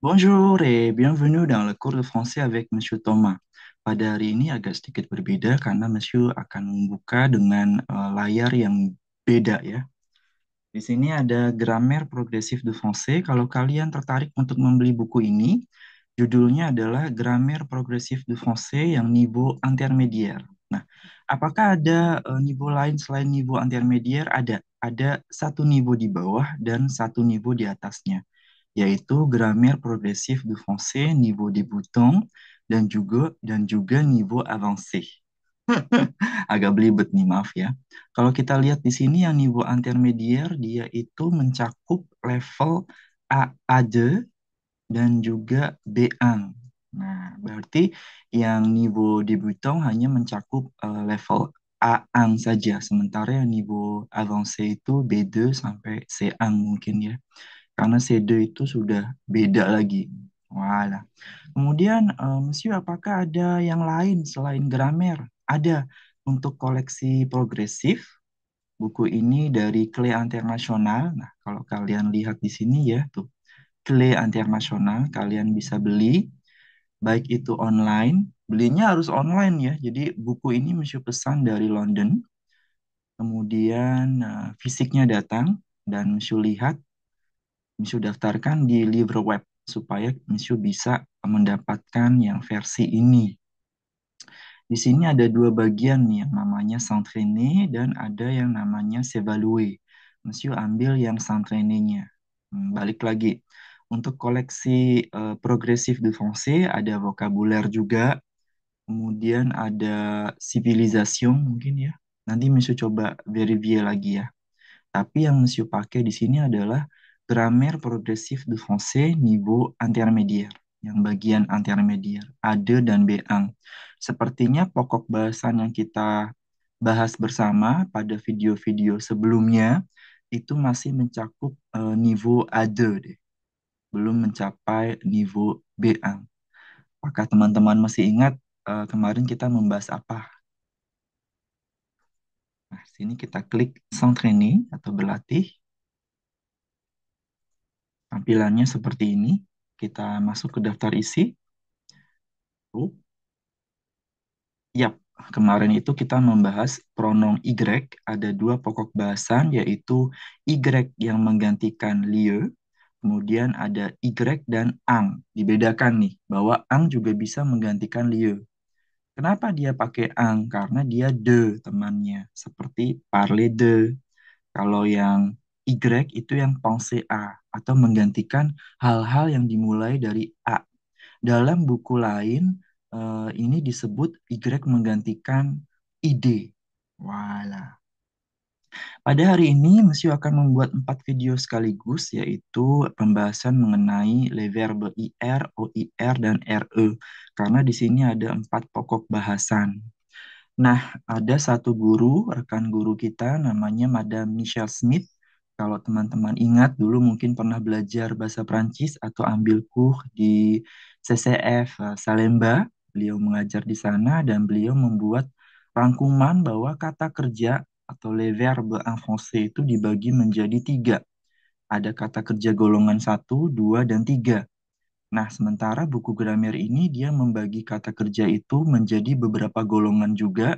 Bonjour et bienvenue dans le cours de français avec Monsieur Thomas. Pada hari ini agak sedikit berbeda karena Monsieur akan membuka dengan layar yang beda ya. Di sini ada Grammaire Progressif de Français. Kalau kalian tertarik untuk membeli buku ini, judulnya adalah Grammaire Progressif de Français yang niveau intermédiaire. Nah, apakah ada niveau lain selain niveau intermédiaire? Ada. Ada satu niveau di bawah dan satu niveau di atasnya, yaitu Grammaire Progressif de Français niveau débutant dan juga niveau avancé. Agak belibet nih, maaf ya. Kalau kita lihat di sini yang niveau intermediate, dia itu mencakup level A2 dan juga B1. Nah, berarti yang niveau debutant hanya mencakup level A1 saja, sementara yang niveau avancé itu B2 sampai C1 mungkin ya. Karena C2 itu sudah beda lagi. Walah. Kemudian, Monsieur, apakah ada yang lain selain Gramer? Ada. Untuk koleksi progresif, buku ini dari Clé International. Nah, kalau kalian lihat di sini ya, tuh, Clé International, kalian bisa beli, baik itu online, belinya harus online ya. Jadi buku ini Monsieur pesan dari London, kemudian fisiknya datang, dan Monsieur lihat, Monsieur daftarkan di Livre Web, supaya Monsieur bisa mendapatkan yang versi ini. Di sini ada dua bagian nih, yang namanya s'entraîner dan ada yang namanya s'évaluer. Monsieur ambil yang s'entraîner-nya. Balik lagi. Untuk koleksi progresif de français ada vokabuler juga, kemudian ada civilisation mungkin ya. Nanti Monsieur coba verify lagi ya. Tapi yang Monsieur pakai di sini adalah grammaire progressif de français niveau intermédiaire. Yang bagian intermédiaire, A2 dan B1. Sepertinya pokok bahasan yang kita bahas bersama pada video-video sebelumnya itu masih mencakup niveau A2 deh. Belum mencapai niveau B1. Apakah teman-teman masih ingat kemarin kita membahas apa? Nah, sini kita klik s'entraîner atau berlatih. Tampilannya seperti ini. Kita masuk ke daftar isi. Oh, yap, kemarin itu kita membahas pronom Y. Ada dua pokok bahasan, yaitu Y yang menggantikan lieu, kemudian ada Y dan ang. Dibedakan nih, bahwa ang juga bisa menggantikan lieu. Kenapa dia pakai ang? Karena dia de temannya, seperti parler de. Kalau yang Y itu yang pensée à, atau menggantikan hal-hal yang dimulai dari A. Dalam buku lain, ini disebut Y menggantikan ide. Wala. Pada hari ini, Monsieur akan membuat 4 video sekaligus, yaitu pembahasan mengenai les verbes IR, OIR, dan RE. Karena di sini ada 4 pokok bahasan. Nah, ada satu guru, rekan guru kita, namanya Madame Michelle Smith. Kalau teman-teman ingat, dulu mungkin pernah belajar bahasa Prancis atau ambil cours di CCF Salemba. Beliau mengajar di sana dan beliau membuat rangkuman bahwa kata kerja atau les verbes en français itu dibagi menjadi 3. Ada kata kerja golongan 1, 2, dan 3. Nah, sementara buku gramer ini dia membagi kata kerja itu menjadi beberapa golongan juga,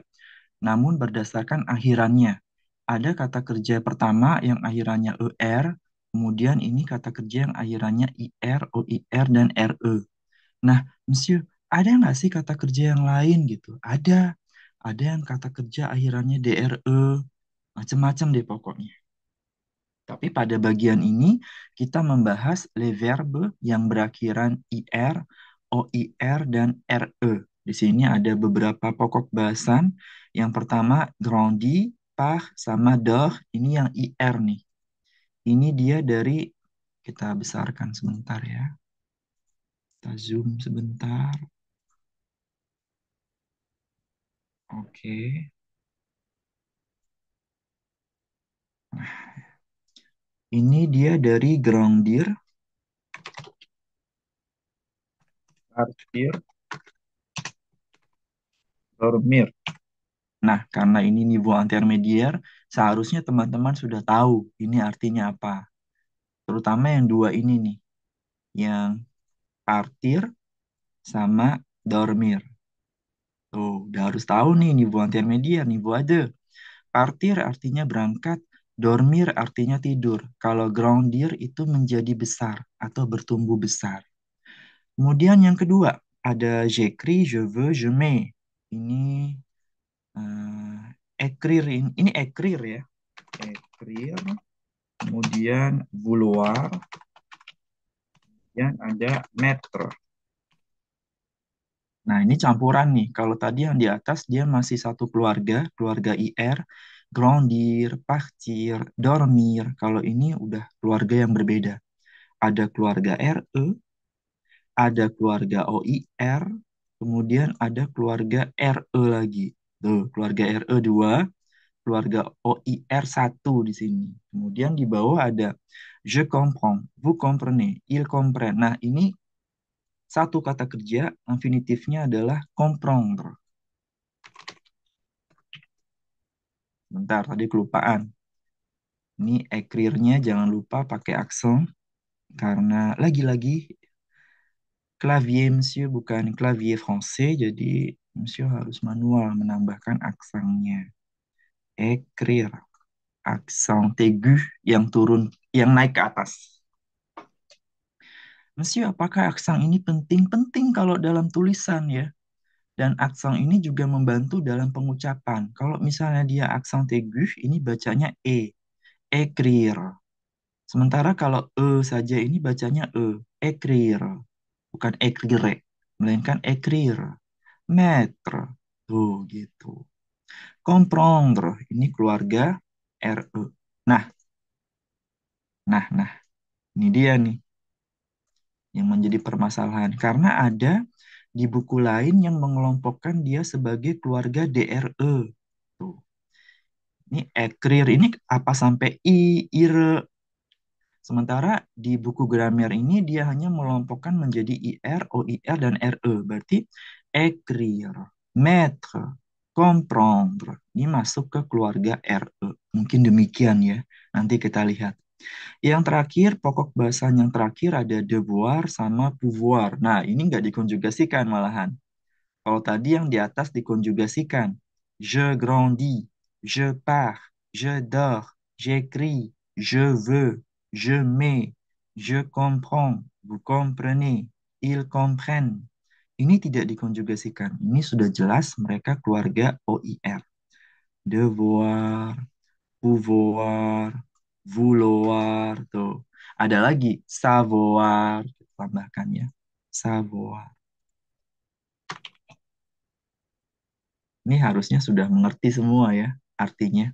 namun berdasarkan akhirannya. Ada kata kerja pertama yang akhirannya ER, kemudian ini kata kerja yang akhirannya IR, OIR, dan RE. Nah, Monsieur, ada nggak sih kata kerja yang lain gitu? Ada. Ada yang kata kerja akhirannya DRE, macam-macam deh pokoknya. Tapi pada bagian ini kita membahas les verbes yang berakhiran IR, OIR, dan RE. Di sini ada beberapa pokok bahasan. Yang pertama, grandi, par, sama dor. Ini yang IR nih. Ini dia dari, kita besarkan sebentar ya. Kita zoom sebentar. Oke. Nah, ini dia dari grandir, partir, dormir. Nah, karena ini niveau intermediate, seharusnya teman-teman sudah tahu ini artinya apa. Terutama yang dua ini nih, yang Partir sama dormir. Tuh, udah harus tahu nih niveau intermediate, niveau aja. Partir artinya berangkat, dormir artinya tidur. Kalau grandir itu menjadi besar atau bertumbuh besar. Kemudian yang kedua, ada j'écris, je veux, je mets. Ini écrire, ini écrire ya. Écrire, kemudian vouloir, yang ada mettre. Nah, ini campuran nih. Kalau tadi yang di atas dia masih satu keluarga, keluarga IR, grandir, partir, dormir. Kalau ini udah keluarga yang berbeda. Ada keluarga RE, ada keluarga OIR, kemudian ada keluarga RE lagi. Tuh, keluarga RE 2, keluarga OIR 1 di sini. Kemudian di bawah ada je comprends, vous comprenez, il comprend. Nah, ini satu kata kerja, infinitifnya adalah comprendre. Bentar, tadi kelupaan. Ini ekrirnya jangan lupa pakai aksen karena lagi-lagi clavier Monsieur bukan clavier français, jadi Monsieur harus manual menambahkan aksennya. Ekrir, aksen aigu yang turun, yang naik ke atas. Monsieur, apakah aksen ini penting? Penting kalau dalam tulisan ya. Dan aksen ini juga membantu dalam pengucapan. Kalau misalnya dia aksen aigu, ini bacanya E, écrire. Sementara kalau saja ini bacanya écrire, bukan écrire, melainkan écrire. Mettre, tuh gitu. Comprendre, ini keluarga RE. Nah, nah, ini dia nih yang menjadi permasalahan. Karena ada di buku lain yang mengelompokkan dia sebagai keluarga DRE. Tuh. Ini écrire, ini apa sampai I, IRE. Sementara di buku gramer ini dia hanya melompokkan menjadi IR, OIR, dan RE. Berarti écrire, mettre, comprendre. Ini masuk ke keluarga RE. Mungkin demikian ya. Nanti kita lihat. Yang terakhir, pokok bahasa yang terakhir ada devoir sama pouvoir. Nah, ini nggak dikonjugasikan malahan. Kalau tadi yang di atas dikonjugasikan. Je grandis, je pars, je dors, j'écris, je veux, je mets, je comprends, vous comprenez, ils comprennent. Ini tidak dikonjugasikan. Ini sudah jelas mereka keluarga OIR. Devoir, pouvoir, vouloir. Tuh. Ada lagi savoir. Tambahkan ya. Savoir. Ini harusnya sudah mengerti semua ya artinya.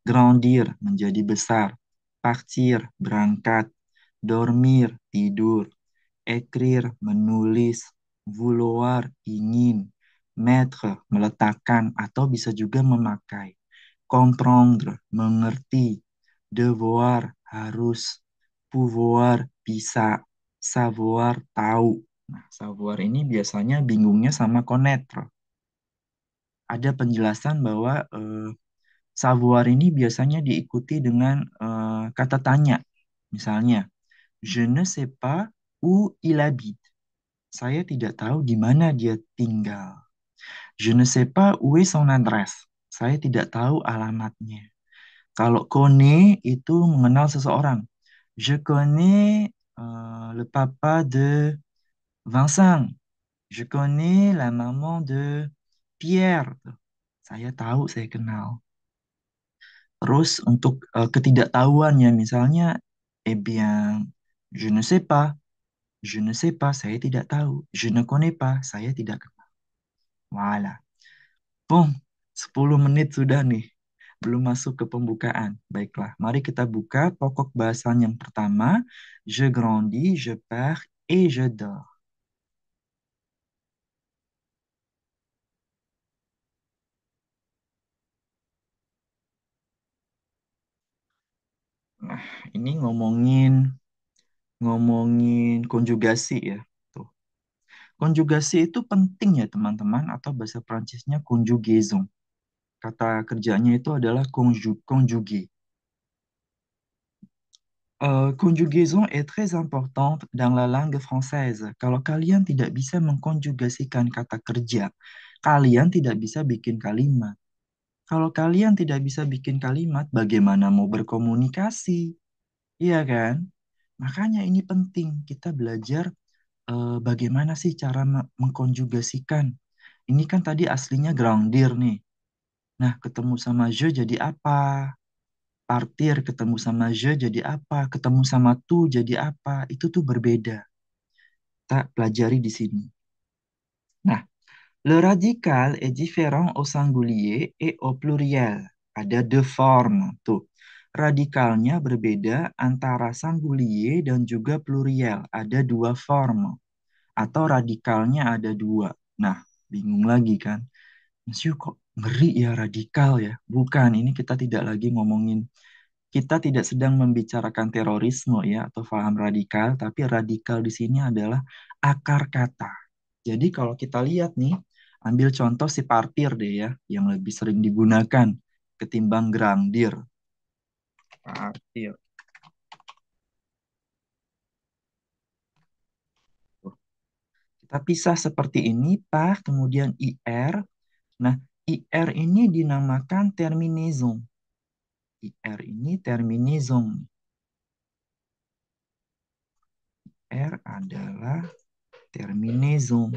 Grandir, menjadi besar. Partir, berangkat. Dormir, tidur. Écrire, menulis. Vouloir, ingin. Mettre, meletakkan atau bisa juga memakai. Comprendre, mengerti. Devoir, harus. Pouvoir, bisa. Savoir, tahu. Nah, savoir ini biasanya bingungnya sama connaître. Ada penjelasan bahwa savoir ini biasanya diikuti dengan kata tanya. Misalnya, je ne sais pas où il habite. Saya tidak tahu di mana dia tinggal. Je ne sais pas où est son adresse. Saya tidak tahu alamatnya. Kalau connaît itu mengenal seseorang. Je connais le papa de Vincent. Je connais la maman de Pierre. Saya tahu, saya kenal. Terus untuk ketidaktahuannya misalnya, eh bien, je ne sais pas, je ne sais pas, saya tidak tahu, je ne connais pas, saya tidak kenal. Voilà. Boom, 10 menit sudah nih, belum masuk ke pembukaan. Baiklah, mari kita buka pokok bahasan yang pertama, je grandis, je pars, et je dors. Nah, ini ngomongin ngomongin konjugasi ya. Tuh. Konjugasi itu penting ya teman-teman, atau bahasa Prancisnya conjugaison. Kata kerjanya itu adalah conjuguer. Conjugaison est très importante dans la langue française. Kalau kalian tidak bisa mengkonjugasikan kata kerja, kalian tidak bisa bikin kalimat. Kalau kalian tidak bisa bikin kalimat, bagaimana mau berkomunikasi? Iya kan? Makanya ini penting kita belajar bagaimana sih cara mengkonjugasikan. Ini kan tadi aslinya groundir nih. Nah, ketemu sama je jadi apa? Partir ketemu sama je jadi apa? Ketemu sama tu jadi apa? Itu tuh berbeda. Kita pelajari di sini. Nah, le radical est différent au singulier et au pluriel. Ada deux formes. Tuh. Radikalnya berbeda antara singulier dan juga pluriel. Ada dua form. Atau radikalnya ada dua. Nah, bingung lagi kan? Monsieur kok ngeri ya radikal ya? Bukan, ini kita tidak lagi ngomongin, kita tidak sedang membicarakan terorisme ya atau paham radikal, tapi radikal di sini adalah akar kata. Jadi kalau kita lihat nih, ambil contoh si partir deh ya, yang lebih sering digunakan ketimbang grangdir. Partir. Tuh. Kita pisah seperti ini, pak, kemudian ir. Nah, ir ini dinamakan terminaison. Ir ini terminaison. R adalah terminaison.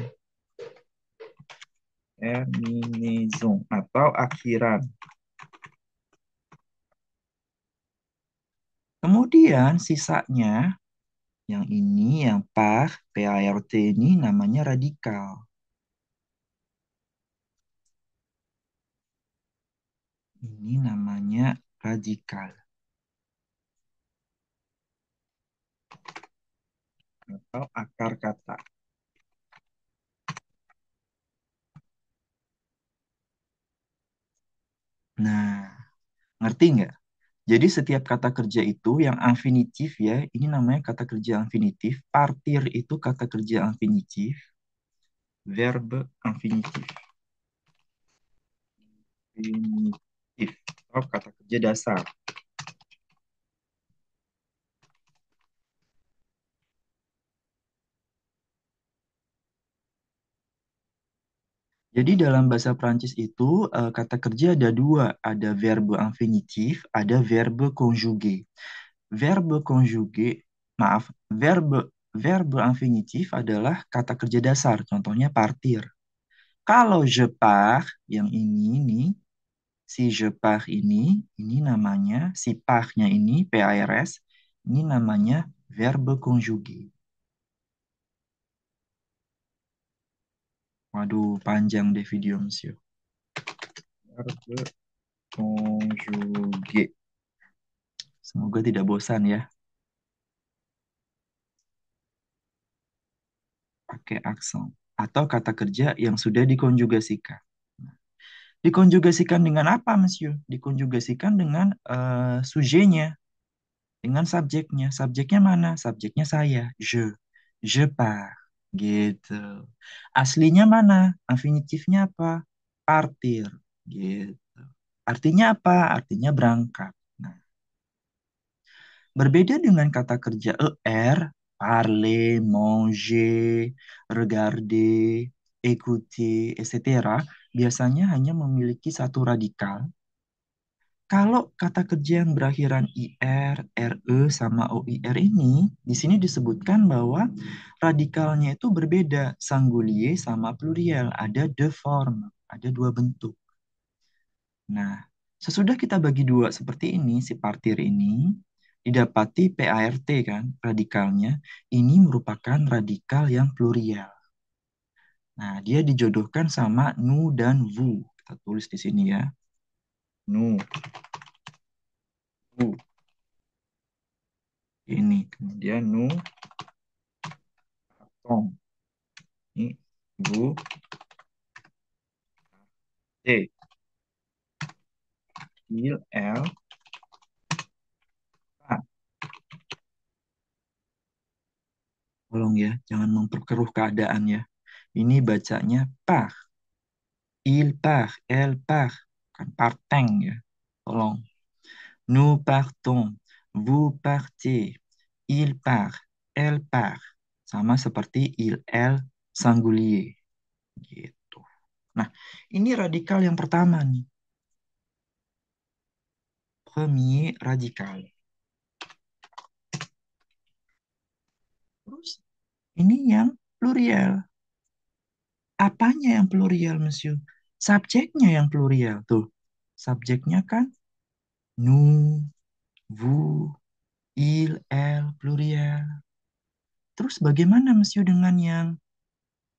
Terminaison atau akhiran. Kemudian sisanya yang ini yang par, PART ini namanya radikal. Ini namanya radikal atau akar kata. Nah, ngerti nggak? Jadi setiap kata kerja itu yang infinitif ya, ini namanya kata kerja infinitif. Partir itu kata kerja infinitif, verbe infinitif. Infinitif atau kata kerja dasar. Jadi dalam bahasa Prancis itu kata kerja ada dua, ada verbe infinitif, ada verbe conjugué. Verbe conjugué, maaf, verbe infinitif adalah kata kerja dasar, contohnya partir. Kalau je pars, yang ini nih, si je pars ini namanya, si parnya ini, PARS, ini namanya verbe conjugué. Waduh, panjang deh video, monsieur. Verbe conjugué. Semoga tidak bosan ya pakai aksen atau kata kerja yang sudah dikonjugasikan. Nah, dikonjugasikan dengan apa, Monsieur? Dikonjugasikan dengan subjeknya, dengan subjeknya. Subjeknya mana? Subjeknya saya, je pars, gitu. Aslinya mana? Infinitifnya apa? Partir, gitu. Artinya apa? Artinya berangkat. Nah, berbeda dengan kata kerja er, parler, manger, regarder, écouter, etc., biasanya hanya memiliki satu radikal. Kalau kata kerja yang berakhiran ir, re, sama oir ini, di sini disebutkan bahwa radikalnya itu berbeda, singulier sama pluriel, ada deux formes, ada dua bentuk. Nah, sesudah kita bagi dua seperti ini, si partir ini, didapati PART kan, radikalnya, ini merupakan radikal yang plurial. Nah, dia dijodohkan sama nu dan vu. Kita tulis di sini ya. Nu, vu. Ini, kemudian nu, tong. Ini, vu, t. Il, l, a. Tolong ya, jangan memperkeruh keadaan ya. Ini bacanya par. Il part, elle part. Kan parteng ya. Tolong. Nous partons. Vous partez. Il part. Elle part. Sama seperti il, elle, singulier. Gitu. Nah, ini radikal yang pertama nih. Premier radikal. Terus ini yang plurial. Apanya yang plurial, Monsieur? Subjeknya yang plurial. Tuh, subjeknya kan nous, vous, il, elle, plurial. Terus bagaimana, Monsieur, dengan yang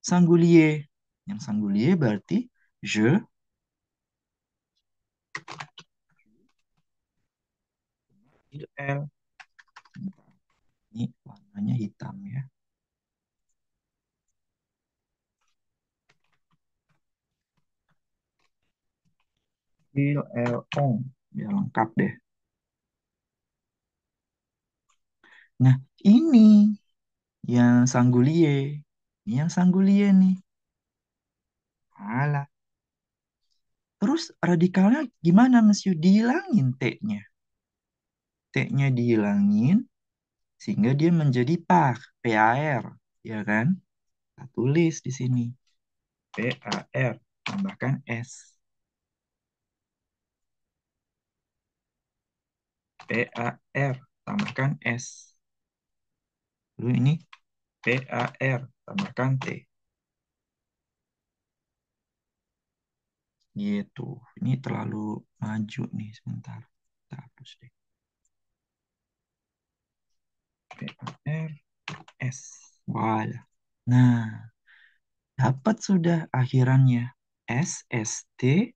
singulier? Yang singulier berarti je, il, elle. Ini warnanya hitam ya. Il, elle, on. Biar lengkap deh. Nah, ini yang singulier. Ini yang singulier nih. Alah. Terus radikalnya gimana, Monsieur? Dihilangin T-nya. T-nya dihilangin sehingga dia menjadi par, PAR, ya kan? Kita tulis di sini. PAR, tambahkan S. PAR, tambahkan S. Lalu ini PAR, tambahkan T. Gitu. Ini terlalu maju nih sebentar. Kita hapus deh. PAR, S. Wah. Nah, dapat sudah akhirannya. S, ST,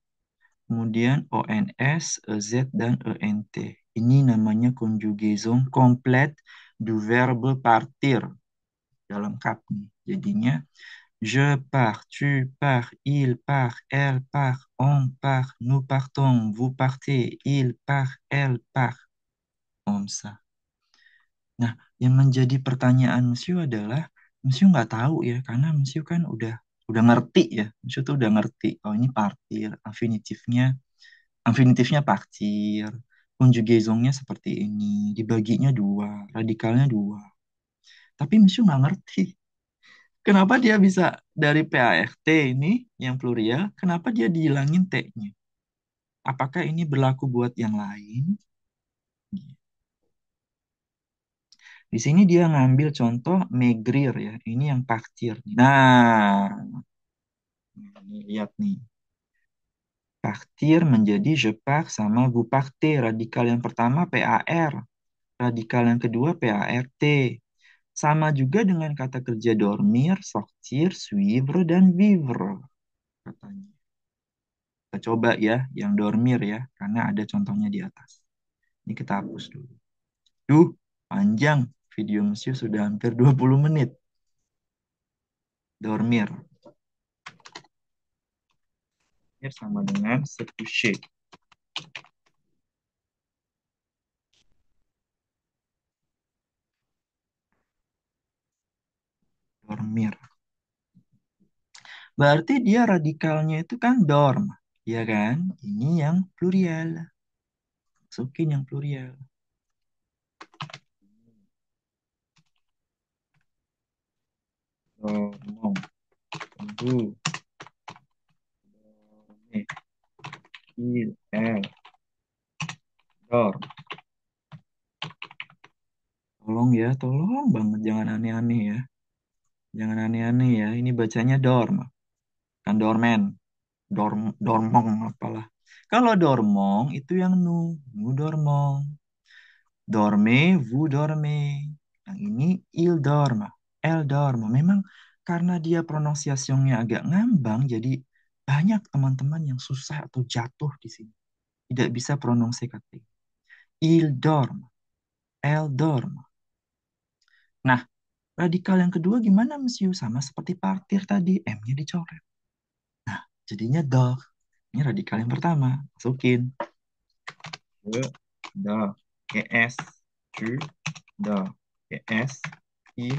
kemudian ONS, EZ, dan ENT. Ini namanya conjugaison complète du verbe partir. Udah lengkap nih. Jadinya, je pars, tu pars, il part, elle part, on part, nous partons, vous partez, il part, elle part. Comme ça. Nah, yang menjadi pertanyaan Monsieur adalah, Monsieur nggak tahu ya, karena Monsieur kan udah ngerti ya. Monsieur tuh udah ngerti. Oh, ini partir, infinitifnya partir, conjugaisonnya seperti ini, dibaginya dua, radikalnya dua. Tapi Monsieur nggak ngerti. Kenapa dia bisa dari PART ini yang plurial, kenapa dia dihilangin T-nya? Apakah ini berlaku buat yang lain? Di sini dia ngambil contoh maigrir ya. Ini yang partir. Nah, ini lihat nih. Partir menjadi je pars sama vous partez. Radikal yang pertama PAR. Radikal yang kedua PART. Sama juga dengan kata kerja dormir, sortir, suivre, dan vivre. Katanya. Kita coba ya yang dormir ya. Karena ada contohnya di atas. Ini kita hapus dulu. Duh, panjang. Video Monsieur sudah hampir 20 menit. Dormir. Sama dengan se coucher. Dormir. Berarti dia radikalnya itu kan dorm, ya kan? Ini yang plurial. Masukin yang plurial. Dormong. Tunggu. Dorme. Il, elle. Dorm. Tolong ya, tolong banget jangan aneh-aneh ya. Jangan aneh-aneh ya. Ini bacanya dorm. Kan dormen. Dormong apalah. Kalau dormong itu yang nu. Nu dormong. Dorme, vous dormez. Yang ini il dorme, elle dorme. Memang karena dia pronunciasinya agak ngambang, jadi banyak teman-teman yang susah atau jatuh di sini. Tidak bisa pronunsi kata ini. Il dorme, elle dorme. Nah, radikal yang kedua gimana, Monsieur? Sama seperti partir tadi, M-nya dicoret. Nah, jadinya dor. Ini radikal yang pertama. Masukin. Le, dor. ES, tu, dor. ES, il,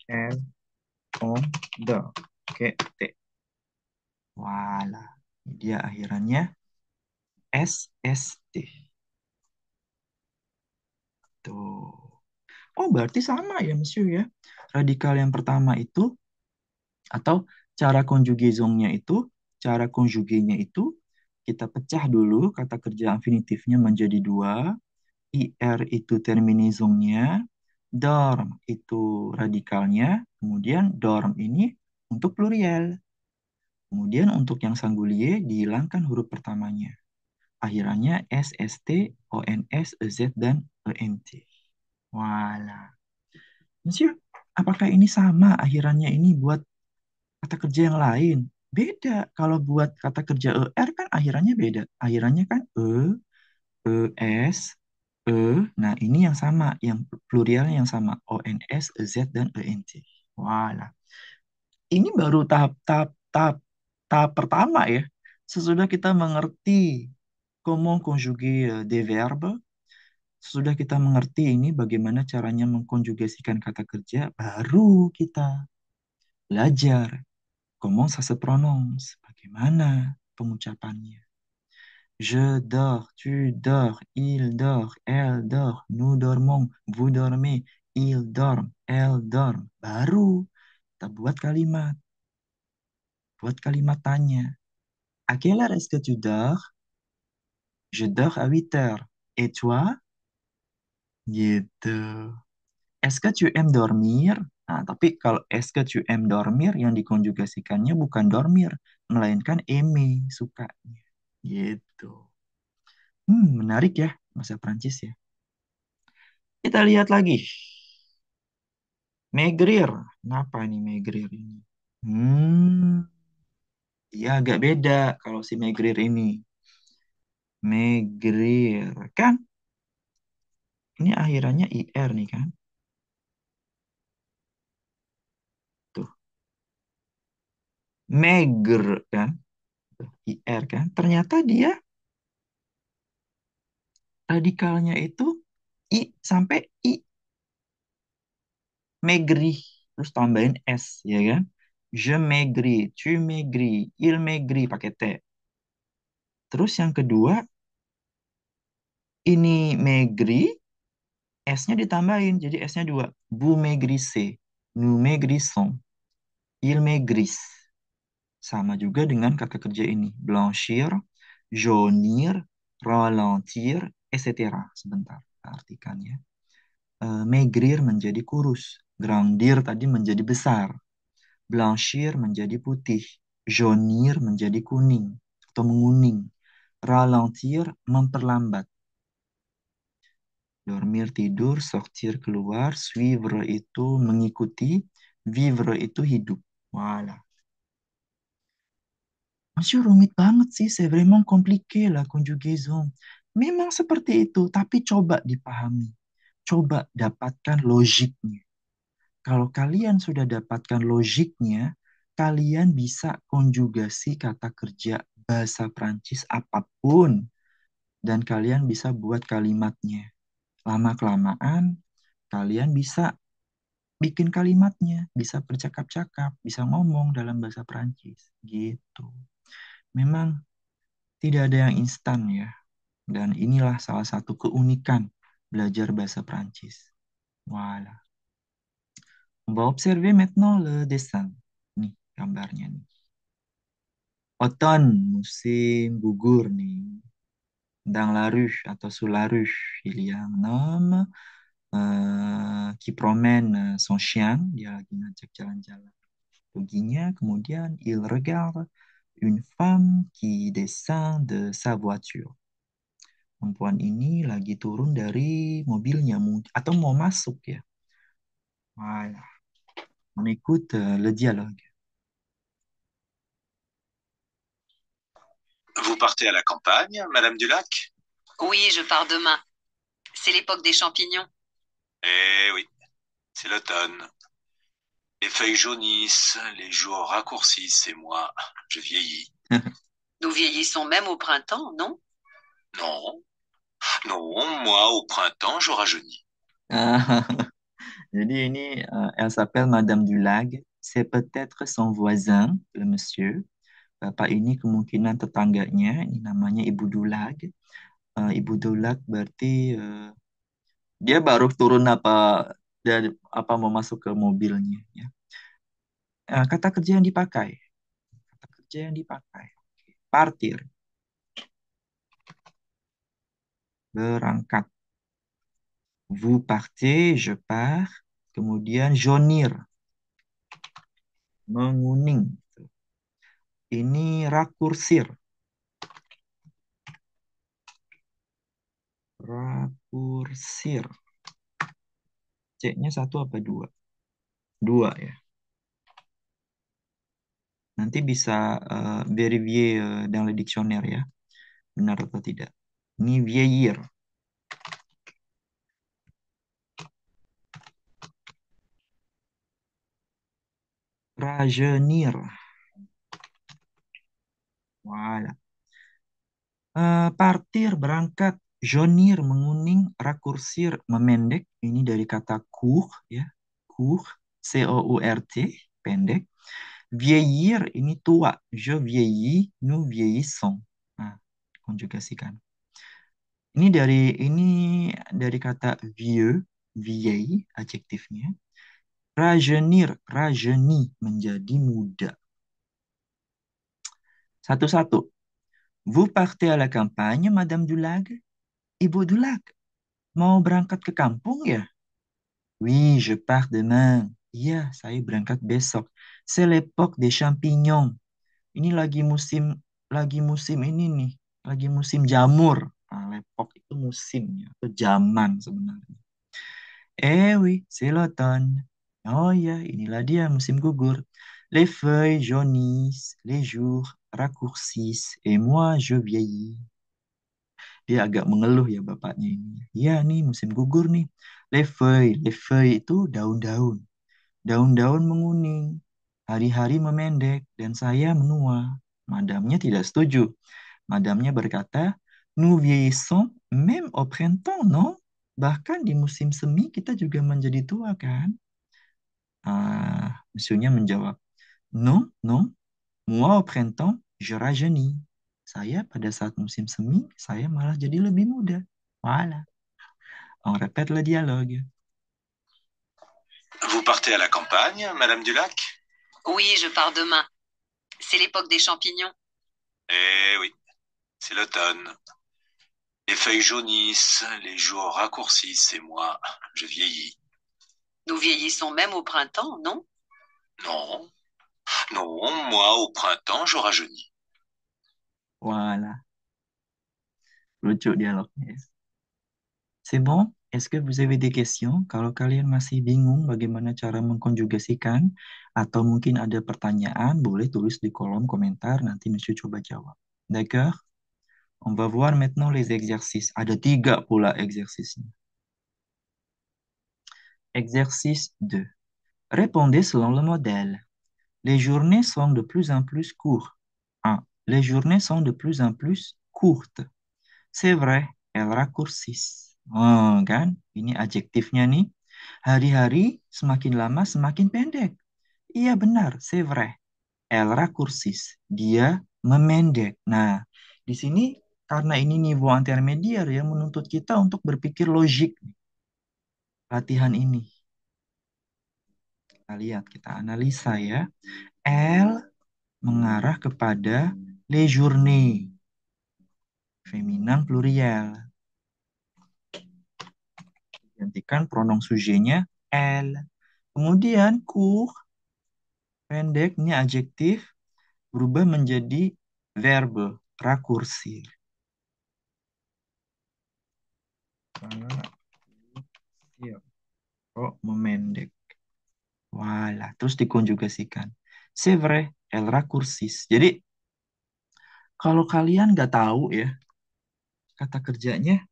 elle, on, dor. Oke, T. Wala. Dia akhirannya SST. Tuh. Oh, berarti sama ya, Monsieur ya. Radikal yang pertama itu, atau cara conjugaisonnya itu, cara konjugenya itu, kita pecah dulu kata kerja infinitifnya menjadi dua. IR itu terminismnya, dorm itu radikalnya, kemudian dorm ini untuk pluriel. Kemudian untuk yang singulier dihilangkan huruf pertamanya. Akhirannya S, ST, ONS, EZ, dan ENT. Walah. Monsieur, apakah ini sama akhirannya ini buat kata kerja yang lain? Beda. Kalau buat kata kerja ER kan akhirannya beda. Akhirannya kan ES, E. Nah, ini yang sama, yang plurialnya yang sama. ONS, EZ, dan ENT. Walah. Ini baru tahap pertama ya. Sesudah kita mengerti comment conjuguer des verbes, sesudah kita mengerti ini bagaimana caranya mengkonjugasikan kata kerja, baru kita belajar comment ça se prononce, bagaimana pengucapannya. Je dors, tu dors, il dort, elle dort, nous dormons, vous dormez, il dorment, elle dorment. Baru kita buat kalimat tanya. À quelle heure est-ce que tu dors? Je dors à 8 heures. Et toi? Gitu. Est-ce que tu aimes dormir? Nah, tapi kalau est-ce que tu aimes dormir yang dikonjugasikannya bukan dormir, melainkan aimer, sukanya. Gitu. Menarik ya bahasa Prancis ya. Kita lihat lagi. Maigrir. Kenapa nih maigrir ini? Hmm, Dia agak beda kalau si maigrir ini. Maigrir. Kan ini akhirannya IR nih kan. Tuh. Maigre kan. Tuh, IR kan. Ternyata dia radikalnya itu I sampai I. Maigri. Terus tambahin S ya kan. Je maigris, tu maigris, il maigrit pakai T. Terus yang kedua, ini maigri, S-nya ditambahin, jadi S-nya dua. Vous maigrissez, nous maigrissons, il maigrit. Sama juga dengan kata kerja ini. Blanchir, jaunir, ralentir, etc. Sebentar, artikan ya. Maigrir menjadi kurus. Grandir tadi menjadi besar. Blanchir menjadi putih. Jaunir menjadi kuning atau menguning. Ralentir memperlambat. Dormir tidur, sortir keluar, suivre itu mengikuti, vivre itu hidup. Wala. Masih rumit banget sih, c'est vraiment compliqué la conjugaison. Memang seperti itu, tapi coba dipahami. Coba dapatkan logiknya. Kalau kalian sudah dapatkan logiknya, kalian bisa konjugasi kata kerja bahasa Prancis apapun, dan kalian bisa buat kalimatnya. Lama-kelamaan, kalian bisa bikin kalimatnya, bisa bercakap-cakap, bisa ngomong dalam bahasa Prancis. Gitu. Memang tidak ada yang instan ya. Dan inilah salah satu keunikan belajar bahasa Prancis. Voilà. On va observer maintenant le dessin. Nih gambarnya nih. Automne, musim gugur nih. Dans la rue atau sous la rue, il y a un homme qui promène son chien. Dia lagi ngajak jalan-jalan perginya. Kemudian il regarde une femme qui descend de sa voiture. Perempuan ini lagi turun dari mobilnya atau mau masuk ya. Voilà. On écoute le dialogue. Vous partez à la campagne, Madame Dulac? Oui, je pars demain. C'est l'époque des champignons. Eh oui, c'est l'automne. Les feuilles jaunissent, les jours raccourcissent et moi, je vieillis. Nous vieillissons même au printemps, non? Non, non, moi, au printemps, je rajeunis. Jadi ini elle s'appelle Madame Dulag. C'est peut-être son voisin, le monsieur. Bapak ini kemungkinan tetangganya. Ini namanya Ibu Dulag. Ibu Dulag berarti Dia baru turun apa dari apa mau masuk ke mobilnya ya. Kata kerja yang dipakai. Kata kerja yang dipakai. Partir, berangkat. Vous partez, je pars. Kemudian jaunir, menguning. Ini rakursir. Rakursir. C-nya satu apa dua? Dua ya. Nanti bisa vérifier dans le dictionnaire ya. Benar atau tidak. Ini vieillir. Rajeunir. Voilà. Partir, berangkat. Jaunir, menguning. Rakursir, memendek. Ini dari kata court ya. Court. C-O-U-R-T. Pendek. Vieillir, ini tua. Je vieillis, nous vieillissons. Nah, konjugasikan. Ini dari kata vieux, vieil, adjektifnya. Rajeunir, rajeuni, menjadi muda. Satu-satu. Vous partez à la campagne, Madame Dulag? Ibu Dulag, mau berangkat ke kampung ya? Oui, je pars demain. Iya, saya berangkat besok. C'est l'époque des champignons. Ini lagi musim ini nih, lagi musim jamur. Nah, lepok itu musimnya, atau zaman sebenarnya. Oui, c'est l'automne. Oh ya, inilah dia musim gugur. Les feuilles jaunissent, les jours raccourcissent, et moi je vieillis. Dia agak mengeluh ya bapaknya ini. Ya nih musim gugur nih. Les feuilles itu daun-daun. Daun-daun menguning. Hari-hari memendek dan saya menua. Madamnya tidak setuju. Madamnya berkata, nous vieillissons même au printemps, non? Bahkan di musim semi kita juga menjadi tua kan? Musuhnya menjawab, non, non, moi au printemps, je rajeunis. Saya pada saat musim semi, saya malah jadi lebih muda. Voilà. On répète le dialogue. Vous partez à la campagne, Madame Dulac? Oui, je pars demain. C'est l'époque des champignons. Eh oui, c'est l'automne. Les feuilles jaunissent, les jours raccourcissent, et moi, je vieillis. Nous vieillissons même au printemps, non? Non, non, moi, au printemps, je rajeunis. Voilà. Lucu dialognya. C'est bon? Est-ce que vous avez des questions? Kalau kalian masih bingung bagaimana cara mengkonjugasikan atau mungkin ada pertanyaan, boleh tulis di kolom komentar, nanti Monsieur coba jawab. D'accord? On va voir maintenant les exercices. Ada 3 pula exercice-nya. Exercice 2. Répondez selon le modèle. Les journées sont de plus en plus courtes. 1. Les journées sont de plus en plus courtes. C'est vrai, elles raccourcissent. Oh, kan? Ini adjektifnya nih. Hari-hari semakin lama semakin pendek. Iya benar, c'est vrai. Elles raccourcissent. Dia memendek. Nah, di sini karena ini niveau intermediar ya menuntut kita untuk berpikir logik. Latihan ini. Kita lihat, kita analisa ya. Elle mengarah kepada les journées. Feminin pluriel. Gantikan pronom sujet-nya elle. Kemudian court, pendek, ini adjektif, berubah menjadi verbe, raccourcir. Oh, memendek. Wala, terus dikonjugasikan. C'est vrai, elle raccourcissent. Jadi, kalau kalian nggak tahu ya, kata kerjanya,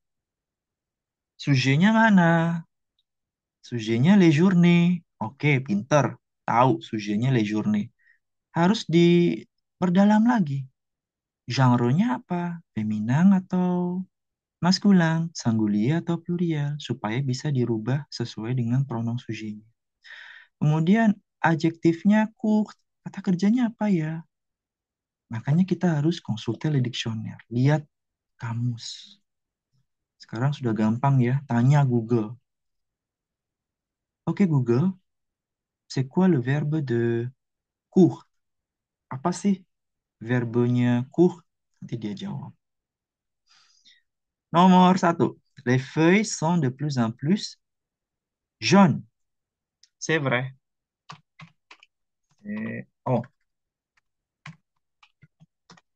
sujetnya mana? Sujetnya les journées. Oke, pinter. Tahu sujetnya les journées. Harus diperdalam lagi. Genre-nya apa? Feminin atau maskulin, singulier atau pluriel, supaya bisa dirubah sesuai dengan pronom sujetnya. Kemudian adjektifnya court, kata kerjanya apa ya? Makanya kita harus konsulter le dictionnaire, lihat kamus. Sekarang sudah gampang ya, tanya Google. Ok Google, c'est quoi le verbe de court? Apa sih verbenya court? Nanti dia jawab. Nomor satu. Les feuilles sont de plus en plus jaunes. C'est vrai. Oh,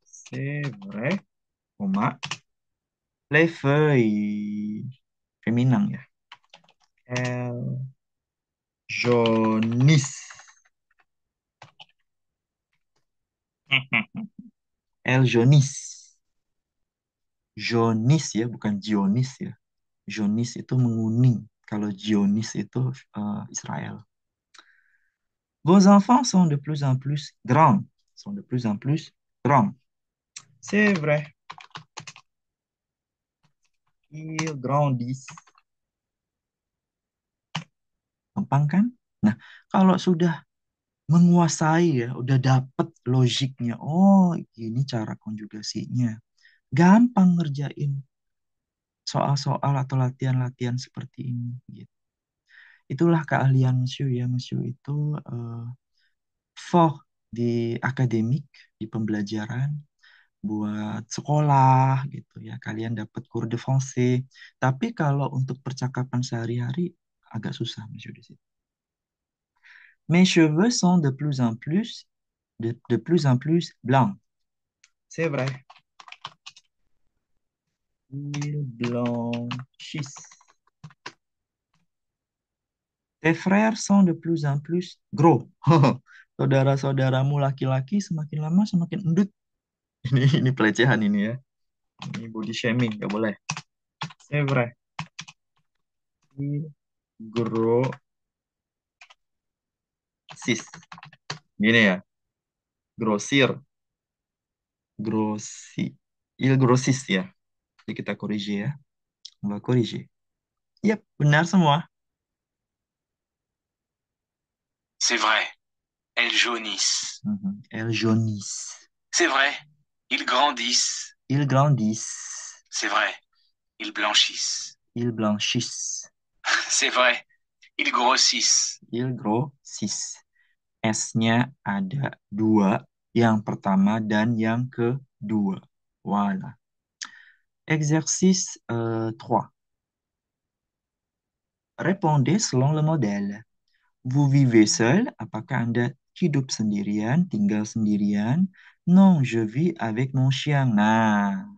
c'est vrai. Koma. Les feuilles. Féminin ya. Elles jaunissent. Elles jaunissent. Jaunissent ya, bukan Zionis ya. Zionis itu menguning. Kalau Zionis itu Israel. Vos enfants sont de plus en plus grands. Sont de plus en plus grands. C'est vrai. Ils grandissent. Gampang kan? Nah, kalau sudah menguasai ya, udah dapet logiknya. Oh, ini cara konjugasinya. Gampang ngerjain soal-soal atau latihan-latihan seperti ini. Gitu. Itulah keahlian Monsieur ya. Monsieur itu fort di akademik, di pembelajaran, buat sekolah gitu ya. Kalian dapat cours de français. Tapi kalau untuk percakapan sehari-hari agak susah Monsieur di situ. Mes cheveux sont de plus en plus blancs. C'est vrai. Ils blanchissent. Tes frères sont de plus en plus gros. Saudara-saudaramu laki-laki semakin lama semakin endut. Ini pelecehan ini ya. Ini body shaming, nggak boleh. C'est vrai. Ils grossissent. Gini ya. Grossir. Grossi. Il grossissent ya. Jadi kita corriger ya. On va corriger. Yap, benar semua. C'est vrai, elles jaunissent. Elles jaunissent. C'est vrai, ils grandissent. Ils grandissent. C'est vrai, ils blanchissent. Ils blanchissent. C'est vrai, ils grossissent. Ils grossissent. S-nya ada dua. Yang pertama dan yang kedua. Voilà. Exercice 3. Répondez selon le modèle. Vous vivez seul? Apakah Anda hidup sendirian, tinggal sendirian? Non, je vis avec mon chien. Nah,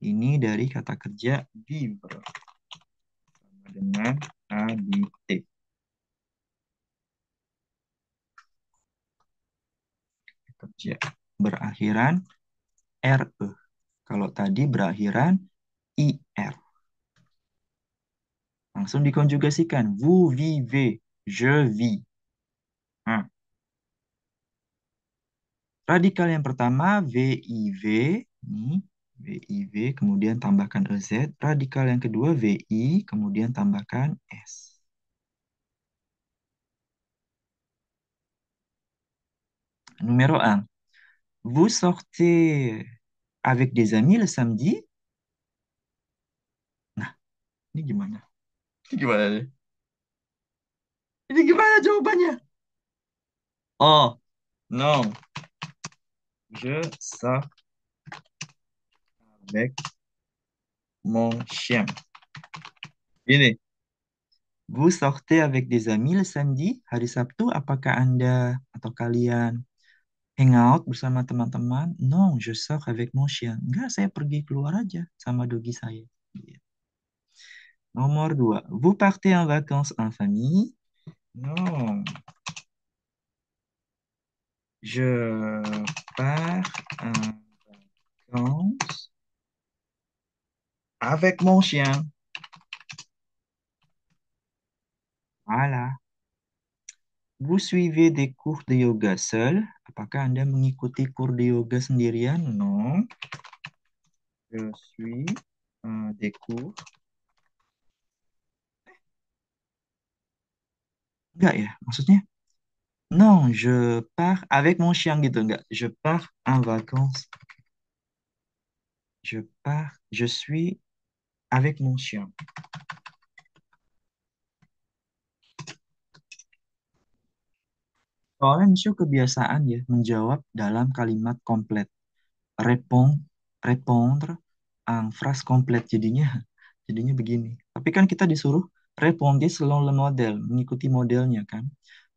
ini dari kata kerja vivre. Sama dengan habiter. Kerja berakhiran RE. Kalau tadi berakhiran IR. Langsung dikonjugasikan. Vous vivez. Je vis. Nah, radikal yang pertama VIV. Nih, VIV. Kemudian tambahkan EZ. Radikal yang kedua VI. Kemudian tambahkan S. Numéro 1. Vous sortez avec des amis le samedi? Nah, ini gimana? Ini gimana nih? Ini gimana jawabannya? Oh, non. Je sors avec mon chien. Ini. Vous sortez avec des amis le samedi? Hari Sabtu, apakah Anda atau kalian hangout bersama teman-teman? Non, je sors avec mon chien. Enggak, saya pergi keluar aja sama dogi saya. Gitu. Nomor 2. Vous partez en vacances en famille? Non. Je pars en vacances avec mon chien. Voilà. Vous suivez des cours de yoga seul? Apakah Anda mengikuti cours de yoga sendirian? Non. Je suis des cours. Enggak ya, maksudnya? Non, je pars avec mon chien gitu. Enggak, je pars en vacances. Je suis avec mon chien. Soalnya Monsieur kebiasaan ya menjawab dalam kalimat komplet. Répond, répondre en phrase complète. Jadinya begini. Tapi kan kita disuruh répondre selon le modèle, mengikuti modelnya kan.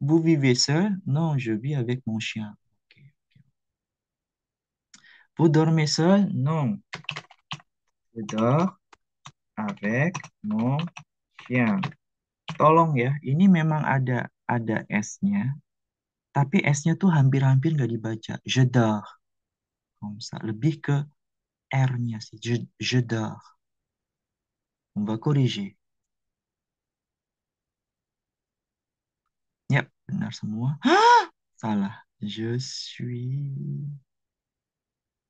Vous vivez seul? Non, je vis avec mon chien. Oke. Vous dormez seul? Non, je dors avec mon chien. Tolong ya, ini memang ada S-nya, tapi S-nya tuh hampir-hampir nggak dibaca. Je dors. Kalau misal lebih ke R-nya sih. Je dors. On va corriger. Yap, benar semua. Salah. Je suis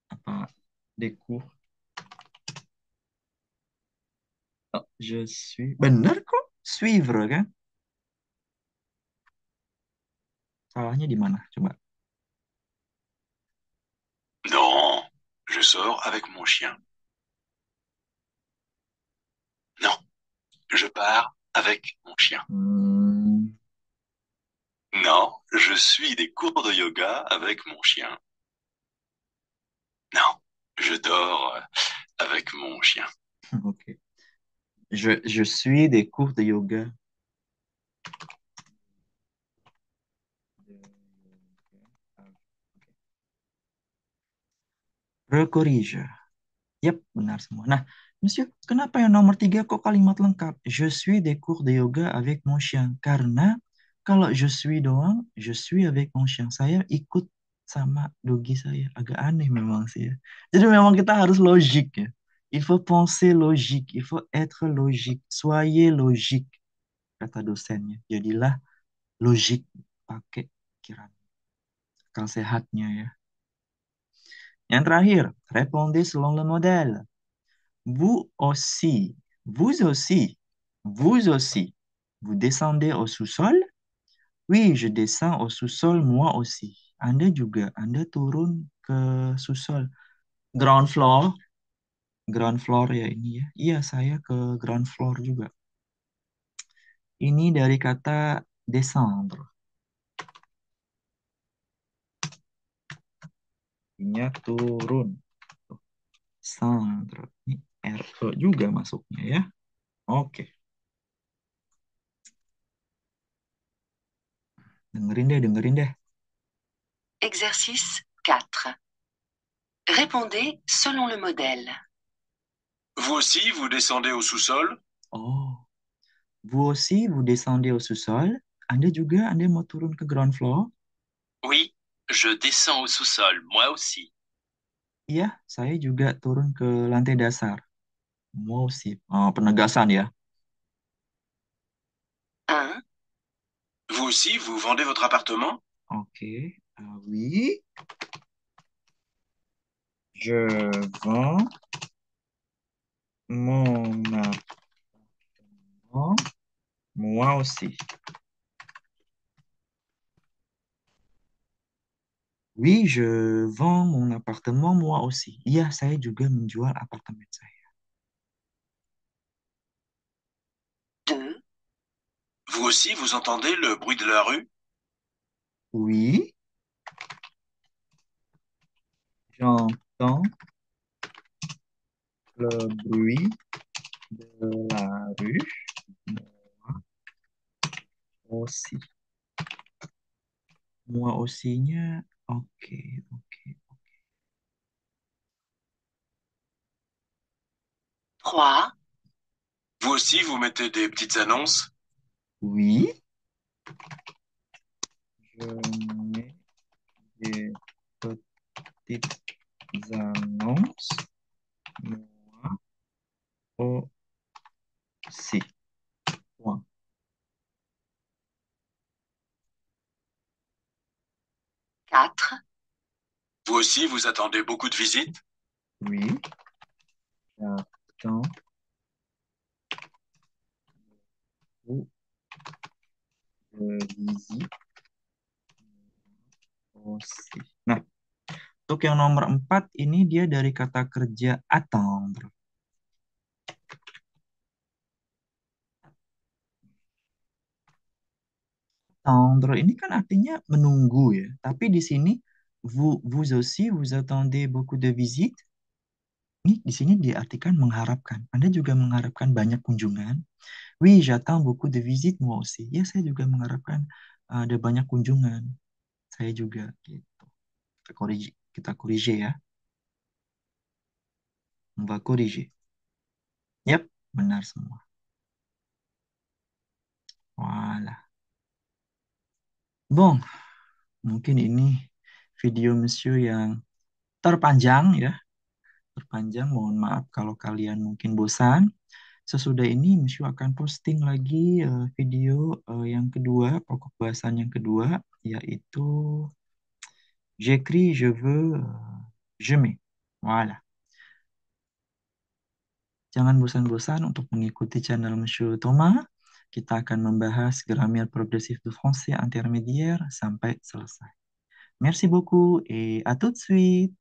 apa? Des cours. Oh, je suis. Benar kok. Suivre kan? Salahnya di mana? Coba. Non, je sors avec mon chien. Non, je pars avec mon chien. Hmm, Non, je suis des cours de yoga avec mon chien. Non, je dors avec mon chien. ok. Je suis des cours de yoga. Recorrige. Yap, benar semua. Nah, Monsieur, kenapa yang nomor tiga kok kalimat lengkap? Je suis des cours de yoga avec mon chien. Karena kalau je suis doang, je suis avec mon chien. Saya ikut sama dogi saya. Agak aneh memang sih ya. Jadi memang kita harus logik ya. Il faut penser logique. Il faut être logique. Soyez logique, kata dosennya. Jadilah logik. Pakai pikiran. Akal sehatnya ya. Yang terakhir, répondez selon le modèle. Vous aussi, vous aussi, vous aussi. Vous descendez au sous-sol? Oui, je descends au sous-sol moi aussi. Anda juga, Anda turun ke sous-sol. Ground floor, ground floor ya ini ya. Iya, saya ke ground floor juga. Ini dari kata descendre. Artinya turun. Descendre. Ini RE juga masuknya ya. Oke, dengerin deh. Exercice 4. Répondez selon le modèle. Vous aussi, vous descendez au sous-sol? Oh, vous aussi, vous descendez au sous-sol. Anda juga, Anda mau turun ke ground floor? Oui, je descends au sous-sol, moi aussi. Iya, saya juga turun ke lantai dasar. Mau sih. Oh, penegasan ya. 1, Vous aussi, vous vendez votre appartement? Oke. Oui, je vends mon appartement. Moi aussi. Oui, je vends mon appartement moi aussi. Iya, saya juga menjual apartemen saya. 2, Vous aussi, vous entendez le bruit de la rue? Oui, j'entends le bruit de la rue. Moi aussi. Moi aussi-nya, oke, oke. 3, Vous aussi, vous mettez des petites annonces? Oui, je mets des petites annonces, moi aussi. Point. 4, Vous aussi, vous attendez beaucoup de visites? Oui, j'attends beaucoup de visites aussi. Nah, untuk yang nomor 4 ini dia dari kata kerja attendre. Attendre ini kan artinya menunggu ya. Tapi di sini vous aussi vous attendez beaucoup de visites. Ini di sini diartikan mengharapkan. Anda juga mengharapkan banyak kunjungan. Oui, j'attends beaucoup de visites moi aussi. Ya, saya juga mengharapkan ada banyak kunjungan. Saya juga gitu. Kita corriger ya. On va corriger. Yap, benar semua. Voilà. Bon, mungkin ini video Monsieur yang terpanjang ya. Terpanjang, mohon maaf kalau kalian mungkin bosan. Sesudah ini Monsieur akan posting lagi video yang kedua, pokok bahasan yang kedua, yaitu j'écris, je veux, je mets. Voilà. Jangan bosan-bosan untuk mengikuti channel Monsieur Thomas. Kita akan membahas grammaire progressif du français intermédiaire sampai selesai. Merci beaucoup et à tout de suite.